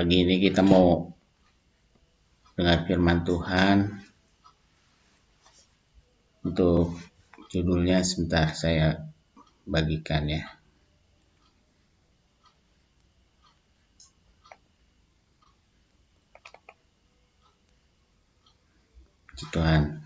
Pagi ini kita mau dengar firman Tuhan. Untuk judulnya sebentar saya bagikan ya. Puji Tuhan,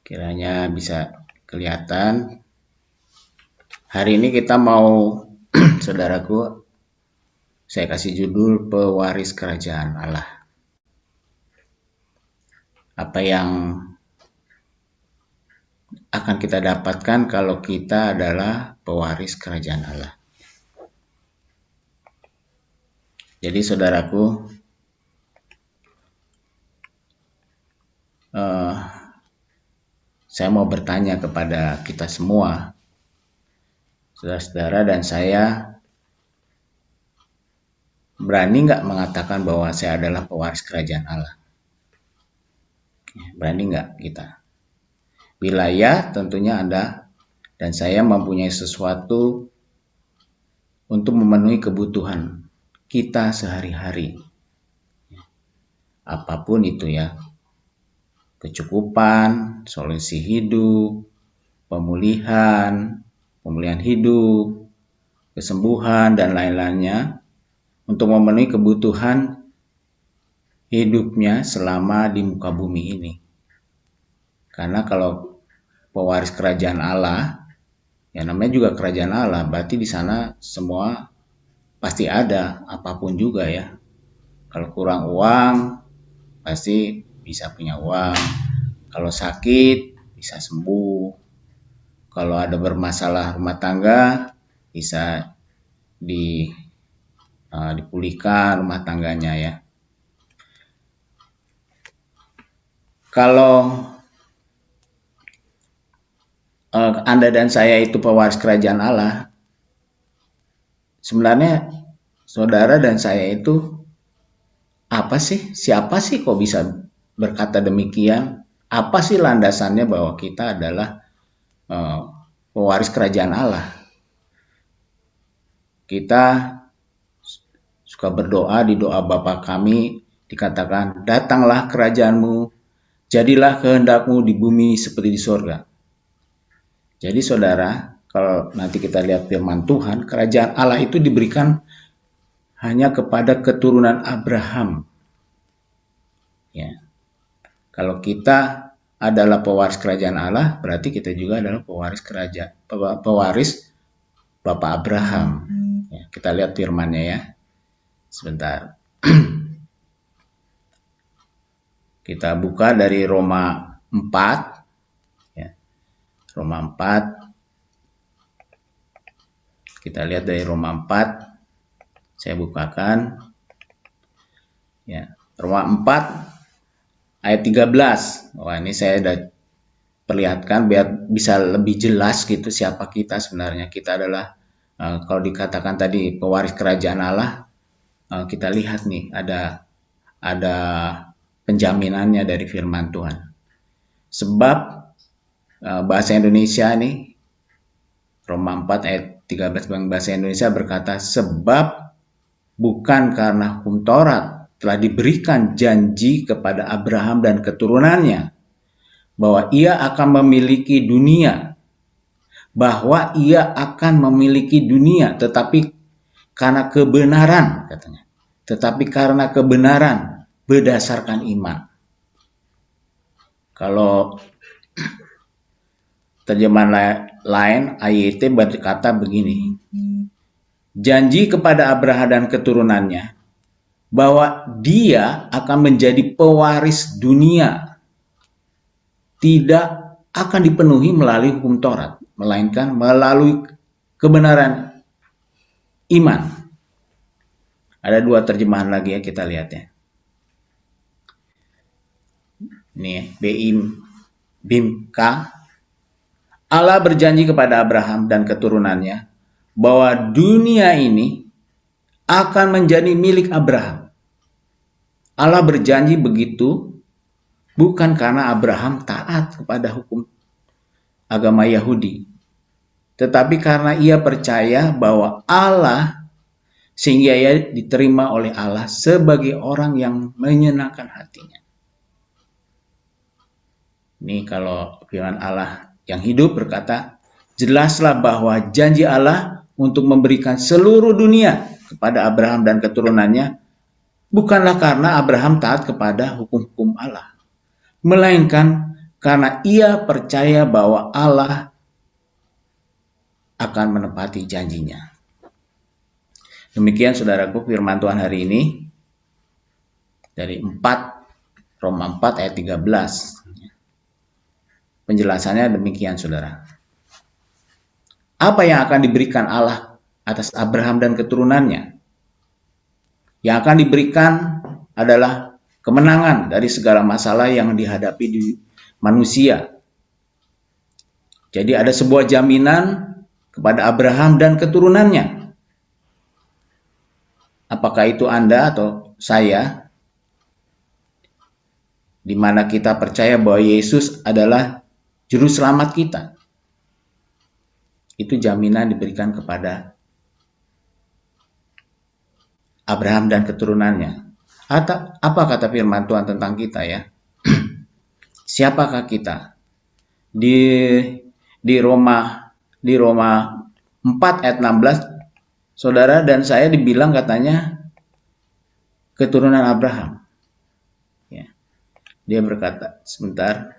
kiranya bisa kelihatan. Hari ini kita mau saudaraku, saya kasih judul pewaris kerajaan Allah. Apa yang akan kita dapatkan kalau kita adalah pewaris kerajaan Allah? Jadi saudaraku, saya mau bertanya kepada kita semua, saudara-saudara dan saya, berani nggak mengatakan bahwa saya adalah pewaris kerajaan Allah? Berani nggak kita? Bila ya, tentunya Anda dan saya mempunyai sesuatu untuk memenuhi kebutuhan kita sehari-hari. Apapun itu ya, kecukupan, solusi hidup, pemulihan hidup, kesembuhan, dan lain-lainnya, untuk memenuhi kebutuhan hidupnya selama di muka bumi ini. Karena kalau pewaris kerajaan Allah, ya namanya juga kerajaan Allah, berarti di sana semua pasti ada, apapun juga ya. Kalau kurang uang, pasti bisa punya uang. Kalau sakit, bisa sembuh. Kalau ada bermasalah rumah tangga, bisa dipulihkan rumah tangganya ya. Kalau Anda dan saya itu pewaris kerajaan Allah, sebenarnya saudara dan saya itu apa sih? Siapa sih kok bisa berkata demikian? Apa sih landasannya bahwa kita adalah pewaris kerajaan Allah? Kita suka berdoa, di doa Bapa kami dikatakan, datanglah kerajaanmu, jadilah kehendakmu di bumi seperti di surga. Jadi saudara, kalau nanti kita lihat firman Tuhan, kerajaan Allah itu diberikan hanya kepada keturunan Abraham. Ya. Kalau kita adalah pewaris kerajaan Allah, berarti kita juga adalah pewaris Bapak Abraham. Ya, kita lihat firman-Nya ya. Sebentar. Kita buka dari Roma 4. Ya. Roma 4. Kita lihat dari Roma 4. Saya bukakan. Ya. Roma 4 ayat 13. Wah, ini saya udah perlihatkan biar bisa lebih jelas gitu siapa kita sebenarnya. Kita adalah kalau dikatakan tadi pewaris kerajaan Allah, kita lihat nih ada penjaminannya dari firman Tuhan. Sebab bahasa Indonesia nih, Roma 4 ayat 13 bahasa Indonesia berkata, sebab bukan karena hukum Taurat telah diberikan janji kepada Abraham dan keturunannya bahwa ia akan memiliki dunia, tetapi karena kebenaran, katanya. Tetapi karena kebenaran berdasarkan iman. Kalau terjemahan lain, AYT berkata begini, janji kepada Abraham dan keturunannya bahwa dia akan menjadi pewaris dunia tidak akan dipenuhi melalui hukum Taurat, melainkan melalui kebenaran iman. Ada 2 terjemahan lagi ya, kita lihat ya. Ini BIMK. Allah berjanji kepada Abraham dan keturunannya bahwa dunia ini akan menjadi milik Abraham. Allah berjanji begitu bukan karena Abraham taat kepada hukum agama Yahudi, tetapi karena ia percaya bahwa Allah sehingga ia diterima oleh Allah sebagai orang yang menyenangkan hatinya. Ini kalau firman Allah yang hidup berkata, jelaslah bahwa janji Allah untuk memberikan seluruh dunia kepada Abraham dan keturunannya bukanlah karena Abraham taat kepada hukum-hukum Allah, melainkan karena ia percaya bahwa Allah akan menepati janjinya. Demikian saudaraku firman Tuhan hari ini dari Roma 4 ayat 13. Penjelasannya demikian saudara. Apa yang akan diberikan Allah atas Abraham dan keturunannya? Yang akan diberikan adalah kemenangan dari segala masalah yang dihadapi di manusia. Jadi ada sebuah jaminan kepada Abraham dan keturunannya. Apakah itu Anda atau saya? Di mana kita percaya bahwa Yesus adalah juru selamat kita. Itu jaminan diberikan kepada Abraham dan keturunannya. Apa kata firman Tuhan tentang kita ya? Siapakah kita? Di Roma 4 ayat 16, saudara dan saya dibilang katanya keturunan Abraham. Ya. Dia berkata, sebentar.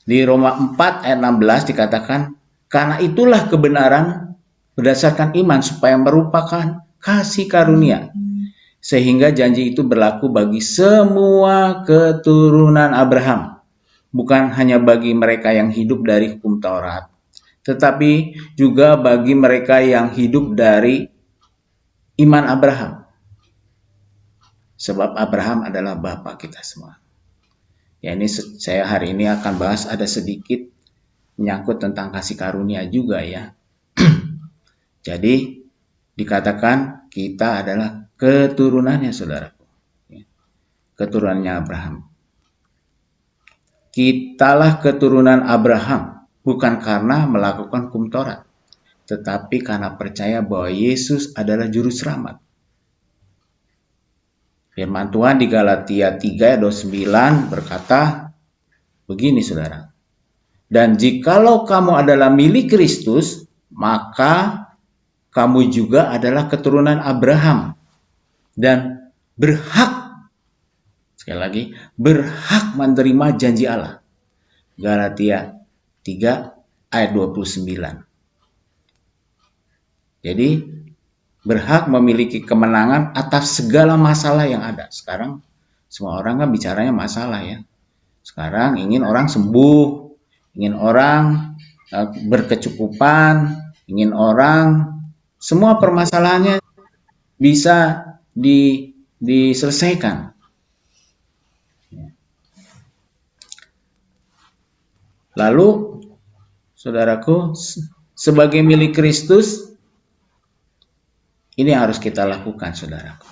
Di Roma 4 ayat 16 dikatakan, karena itulah kebenaran berdasarkan iman supaya merupakan kasih karunia. Sehingga janji itu berlaku bagi semua keturunan Abraham. Bukan hanya bagi mereka yang hidup dari hukum Taurat, tetapi juga bagi mereka yang hidup dari iman Abraham. Sebab Abraham adalah bapa kita semua. Ya, ini saya hari ini akan bahas ada sedikit menyangkut tentang kasih karunia juga ya. Jadi dikatakan kita adalah keturunannya saudaraku. Keturunannya Abraham. Kitalah keturunan Abraham bukan karena melakukan hukum Taurat, tetapi karena percaya bahwa Yesus adalah juru selamat. Firman Tuhan di Galatia 3 ayat 29 berkata begini saudara. Dan jikalau kamu adalah milik Kristus, maka kamu juga adalah keturunan Abraham dan berhak, sekali lagi, berhak menerima janji Allah. Galatia 3 ayat 29. Jadi berhak memiliki kemenangan atas segala masalah yang ada. Sekarang semua orang kan bicaranya masalah ya. Sekarang ingin orang sembuh, ingin orang berkecukupan, ingin orang semua permasalahannya bisa diselesaikan. Lalu, saudaraku, sebagai milik Kristus, ini harus kita lakukan, saudaraku.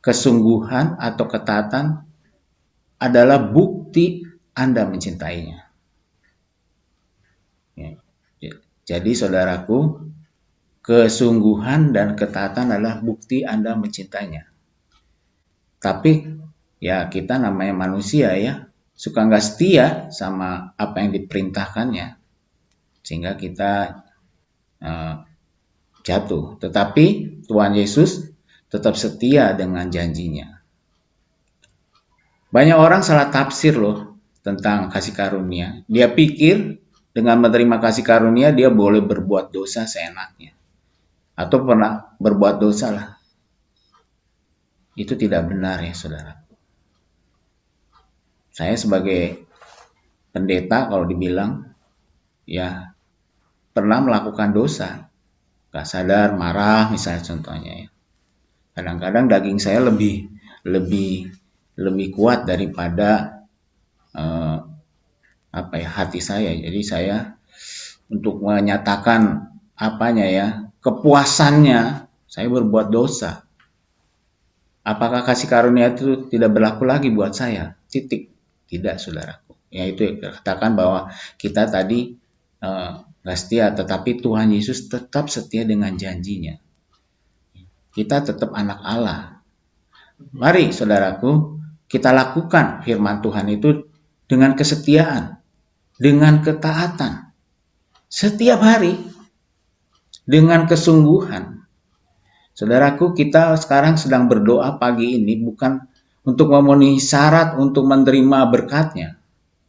Kesungguhan atau ketaatan adalah bukti Anda mencintainya. Jadi, saudaraku, kesungguhan dan ketaatan adalah bukti Anda mencintainya. Tapi, ya kita namanya manusia ya, suka nggak setia sama apa yang diperintahkannya. Sehingga kita jatuh. Tetapi Tuhan Yesus tetap setia dengan janjinya. Banyak orang salah tafsir loh tentang kasih karunia. Dia pikir dengan menerima kasih karunia dia boleh berbuat dosa seenaknya. Atau pernah berbuat dosa lah. Itu tidak benar ya saudara. Saya sebagai pendeta kalau dibilang ya pernah melakukan dosa. Gak sadar, marah misalnya contohnya ya. Kadang-kadang daging saya lebih kuat daripada hati saya. Jadi saya untuk menyatakan kepuasannya saya berbuat dosa. Apakah kasih karunia itu tidak berlaku lagi buat saya? Titik. Tidak, saudaraku. Ya itu katakan bahwa kita tadi nggak setia, tetapi Tuhan Yesus tetap setia dengan janjinya. Kita tetap anak Allah. Mari saudaraku, kita lakukan firman Tuhan itu dengan kesetiaan, dengan ketaatan, setiap hari, dengan kesungguhan. Saudaraku, kita sekarang sedang berdoa pagi ini bukan untuk memenuhi syarat untuk menerima berkatnya.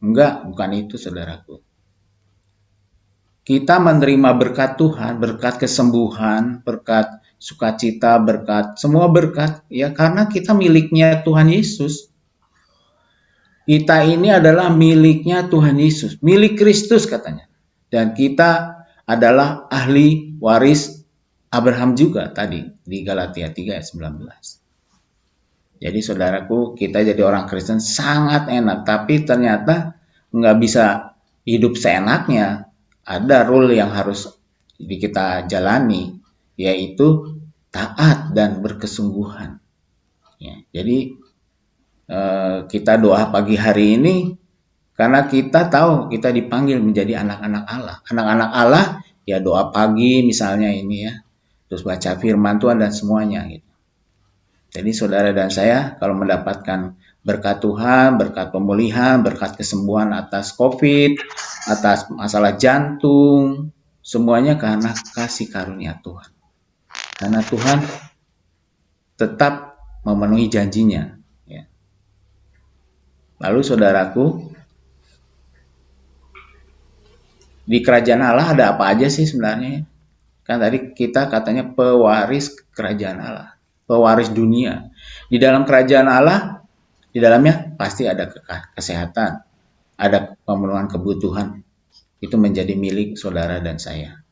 Enggak, bukan itu saudaraku. Kita menerima berkat Tuhan, berkat kesembuhan, berkat sukacita, berkat, semua berkat, ya karena kita miliknya Tuhan Yesus. Kita ini adalah miliknya Tuhan Yesus, milik Kristus katanya. Dan kita adalah ahli waris Abraham juga tadi di Galatia 3 ayat 19. Jadi saudaraku, kita jadi orang Kristen sangat enak, tapi ternyata nggak bisa hidup seenaknya. Ada rule yang harus kita jalani, yaitu taat dan berkesungguhan. Ya, jadi kita doa pagi hari ini karena kita tahu kita dipanggil menjadi anak-anak Allah. Anak-anak Allah ya doa pagi misalnya ini ya, terus baca firman Tuhan dan semuanya gitu. Jadi saudara dan saya kalau mendapatkan berkat Tuhan, berkat pemulihan, berkat kesembuhan atas COVID, atas masalah jantung, semuanya karena kasih karunia Tuhan. Karena Tuhan tetap memenuhi janjinya. Ya. Lalu saudaraku, di kerajaan Allah ada apa aja sih sebenarnya? Kan tadi kita katanya pewaris kerajaan Allah, pewaris dunia. Di dalam kerajaan Allah, di dalamnya pasti ada kesehatan, ada pemenuhan kebutuhan. Itu menjadi milik saudara dan saya.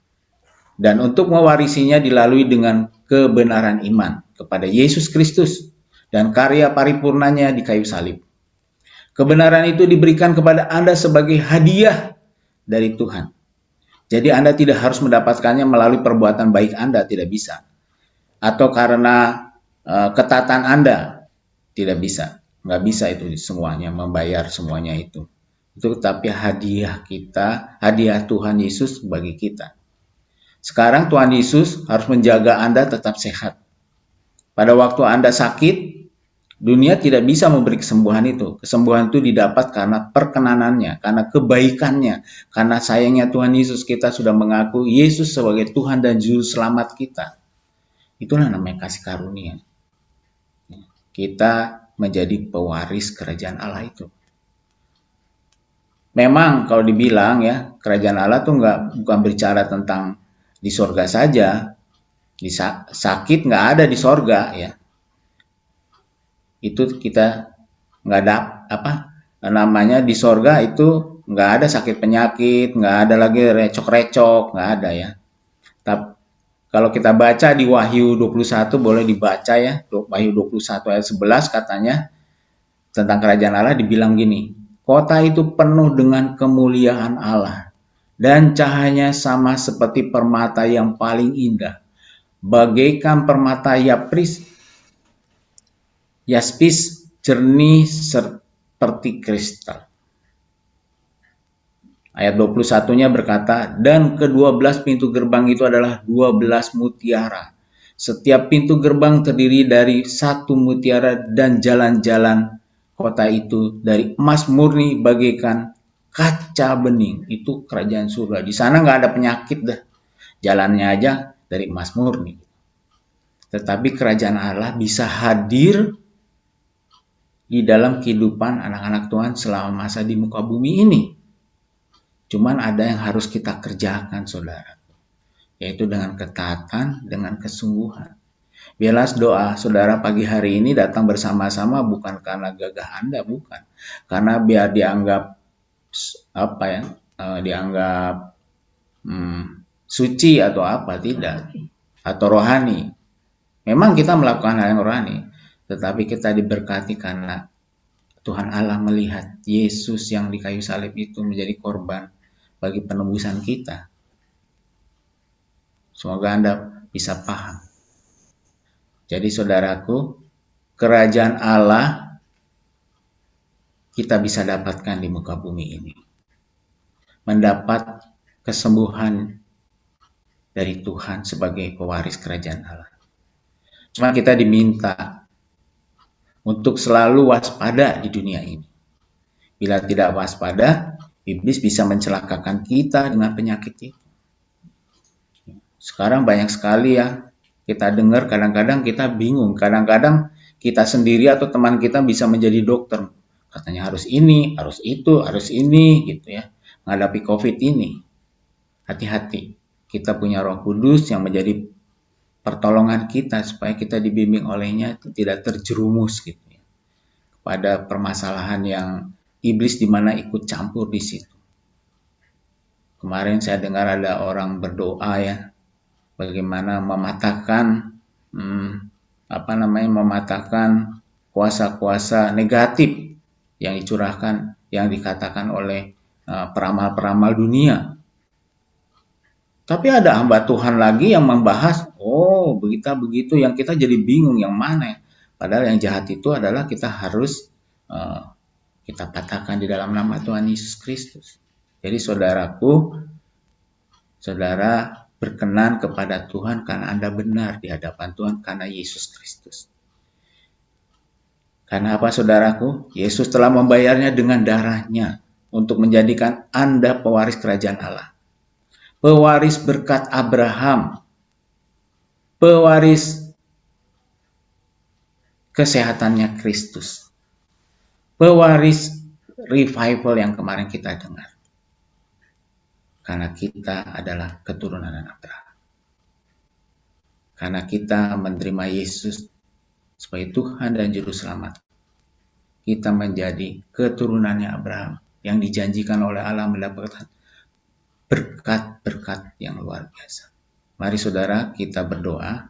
Dan untuk mewarisinya dilalui dengan kebenaran iman kepada Yesus Kristus dan karya paripurnanya di kayu salib. Kebenaran itu diberikan kepada Anda sebagai hadiah dari Tuhan. Jadi Anda tidak harus mendapatkannya melalui perbuatan baik Anda, tidak bisa. Atau karena ketaatan Anda, tidak bisa. Nggak bisa itu semuanya, membayar semuanya itu. Itu tapi hadiah kita, hadiah Tuhan Yesus bagi kita. Sekarang Tuhan Yesus harus menjaga Anda tetap sehat. Pada waktu Anda sakit, dunia tidak bisa memberi kesembuhan itu. Kesembuhan itu didapat karena perkenanannya, karena kebaikannya, karena sayangnya Tuhan Yesus. Kita sudah mengaku Yesus sebagai Tuhan dan Juru Selamat kita. Itulah namanya kasih karunia. Kita menjadi pewaris kerajaan Allah itu. Memang kalau dibilang ya, kerajaan Allah tuh bukan bicara tentang di sorga saja. Sakit nggak ada di sorga ya. Itu kita nggak ada namanya di sorga itu nggak ada sakit penyakit, nggak ada lagi recok-recok, nggak ada ya. Tapi kalau kita baca di Wahyu 21 boleh dibaca ya, Wahyu 21 ayat 11 katanya tentang kerajaan Allah dibilang gini, kota itu penuh dengan kemuliaan Allah dan cahayanya sama seperti permata yang paling indah, bagaikan permata yaspis jernih seperti kristal. Ayat 21-nya berkata, dan ke-12 pintu gerbang itu adalah 12 mutiara. Setiap pintu gerbang terdiri dari satu mutiara dan jalan-jalan kota itu dari emas murni bagaikan kaca bening. Itu kerajaan surga. Di sana nggak ada penyakit dah. Jalannya aja dari emas murni. Tetapi kerajaan Allah bisa hadir di dalam kehidupan anak-anak Tuhan selama masa di muka bumi ini. Cuman ada yang harus kita kerjakan, saudara. Yaitu dengan ketaatan, dengan kesungguhan. Biarlah doa saudara pagi hari ini datang bersama-sama bukan karena gagah Anda, bukan. Karena biar dianggap dianggap suci atau apa, tidak. Atau rohani. Memang kita melakukan hal yang rohani, tetapi kita diberkati karena Tuhan Allah melihat Yesus yang di kayu salib itu menjadi korban bagi penebusan kita. Semoga Anda bisa paham. Jadi saudaraku, kerajaan Allah kita bisa dapatkan di muka bumi ini. Mendapat kesembuhan dari Tuhan sebagai pewaris kerajaan Allah. Cuma kita diminta untuk selalu waspada di dunia ini. Bila tidak waspada, iblis bisa mencelakakan kita dengan penyakit itu. Sekarang banyak sekali ya kita dengar, kadang-kadang kita bingung, kadang-kadang kita sendiri atau teman kita bisa menjadi dokter. Katanya harus ini, harus itu, harus ini gitu ya. Menghadapi COVID ini. Hati-hati. Kita punya Roh Kudus yang menjadi pertolongan kita supaya kita dibimbing olehnya itu tidak terjerumus gitu ya, pada permasalahan yang iblis di mana ikut campur di situ. Kemarin saya dengar ada orang berdoa ya, bagaimana mematahkan mematahkan kuasa-kuasa negatif yang dicurahkan, yang dikatakan oleh peramal-peramal dunia. Tapi ada hamba Tuhan lagi yang membahas, begitu yang kita jadi bingung yang mana. Padahal yang jahat itu adalah kita harus kita patahkan di dalam nama Tuhan Yesus Kristus. Jadi saudaraku, saudara berkenan kepada Tuhan karena Anda benar di hadapan Tuhan karena Yesus Kristus. Karena apa saudaraku? Yesus telah membayarnya dengan darahnya untuk menjadikan Anda pewaris kerajaan Allah. Pewaris berkat Abraham, pewaris kesehatannya Kristus, pewaris revival yang kemarin kita dengar. Karena kita adalah keturunan Abraham. Karena kita menerima Yesus sebagai Tuhan dan Juru Selamat, kita menjadi keturunannya Abraham yang dijanjikan oleh Allah mendapatkan berkat-berkat yang luar biasa. Mari saudara kita berdoa.